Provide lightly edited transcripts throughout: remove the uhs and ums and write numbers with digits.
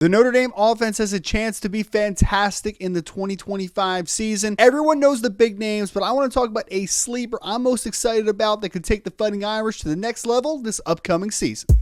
The Notre Dame offense has a chance to be fantastic in the 2025 season. Everyone knows the big names, but I want to talk about a sleeper I'm most excited about that could take the Fighting Irish to the next level this upcoming season.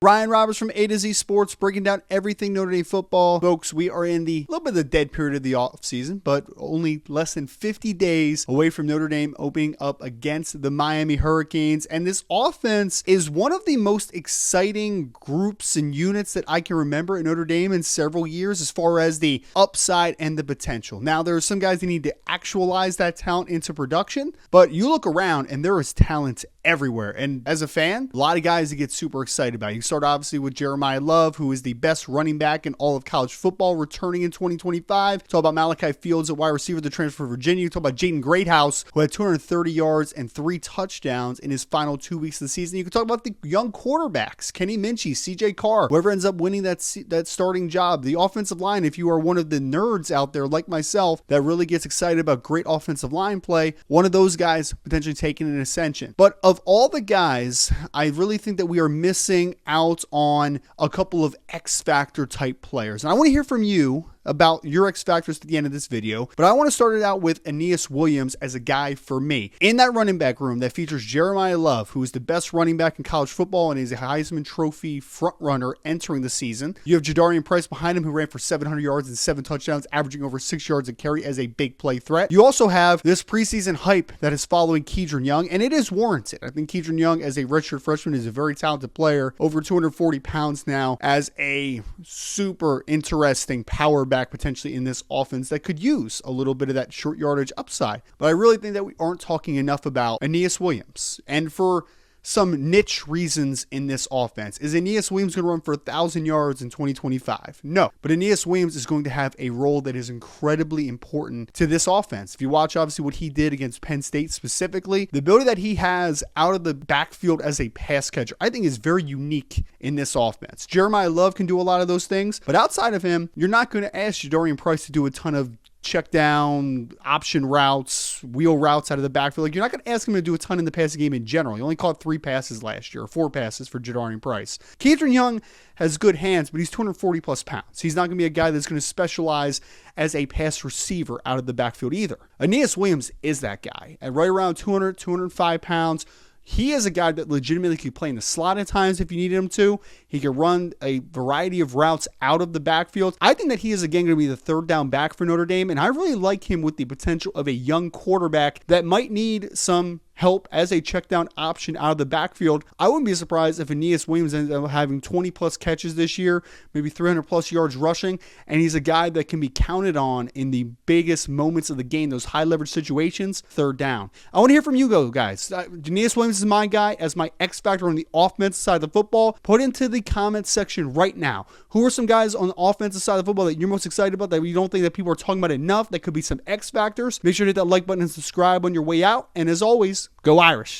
Ryan Roberts from A to Z Sports, breaking down everything Notre Dame football. Folks, we are in the little bit of the dead period of the offseason, but only less than 50 days away from Notre Dame opening up against the Miami Hurricanes. And this offense is one of the most exciting groups and units that I can remember at Notre Dame in several years as far as the upside and the potential. Now, there are some guys that need to actualize that talent into production, but you look around and there is talent everywhere. And as a fan, a lot of guys that get super excited about it. You start obviously with Jeremiah Love, who is the best running back in all of college football, returning in 2025. Talk about Malachi Fields, a wide receiver, the transfer from Virginia. You talk about Jaden Greathouse, who had 230 yards and 3 touchdowns in his final 2 weeks of the season. You can talk about the young quarterbacks, Kenny Minchie, CJ Carr, whoever ends up winning that starting job. The offensive line, if you are one of the nerds out there like myself that really gets excited about great offensive line play, one of those guys potentially taking an ascension. But of all the guys, I really think that we are missing out on a couple of X Factor type players. And I want to hear from you about your X Factors at the end of this video, but I want to start it out with Aeneas Williams as a guy for me. In that running back room that features Jeremiah Love, who is the best running back in college football and is a Heisman Trophy front runner entering the season. You have Jadarian Price behind him, who ran for 700 yards and 7 touchdowns, averaging over 6 yards a carry as a big play threat. You also have this preseason hype that is following Kedron Young, and it is warranted. I think Kedron Young, as a redshirt freshman, is a very talented player, over 240 pounds now, as a super interesting power back potentially in this offense that could use a little bit of that short yardage upside. But I really think that we aren't talking enough about Aeneas Williams. And for some niche reasons in this offense. Is Aeneas Williams going to run for 1,000 yards in 2025? No. But Aeneas Williams is going to have a role that is incredibly important to this offense. If you watch, obviously, what he did against Penn State specifically, the ability that he has out of the backfield as a pass catcher, I think is very unique in this offense. Jeremiah Love can do a lot of those things, but outside of him, you're not going to ask Jadarian Price to do a ton of check down, option routes, wheel routes out of the backfield. Like, you're not going to ask him to do a ton in the passing game in general. He only caught 3 passes last year, or 4 passes for Jadarian Price. Kedron Young has good hands, but he's 240 plus pounds. He's not going to be a guy that's going to specialize as a pass receiver out of the backfield either. Aeneas Williams is that guy at right around 200, 205 pounds. He is a guy that legitimately could play in the slot at times if you needed him to. He can run a variety of routes out of the backfield. I think that he is, again, going to be the third down back for Notre Dame, and I really like him with the potential of a young quarterback that might need some help as a check down option out of the backfield. I wouldn't be surprised if Aeneas Williams ends up having 20 plus catches this year, maybe 300 plus yards rushing, and he's a guy that can be counted on in the biggest moments of the game, those high leverage situations, third down. I want to hear from you guys. Aeneas Williams is my guy as my X factor on the offensive side of the football. Put into the comments section right now, who are some guys on the offensive side of the football that you're most excited about, that you don't think that people are talking about enough, that could be some X factors. Make sure to hit that like button and subscribe on your way out. And as always, go Irish.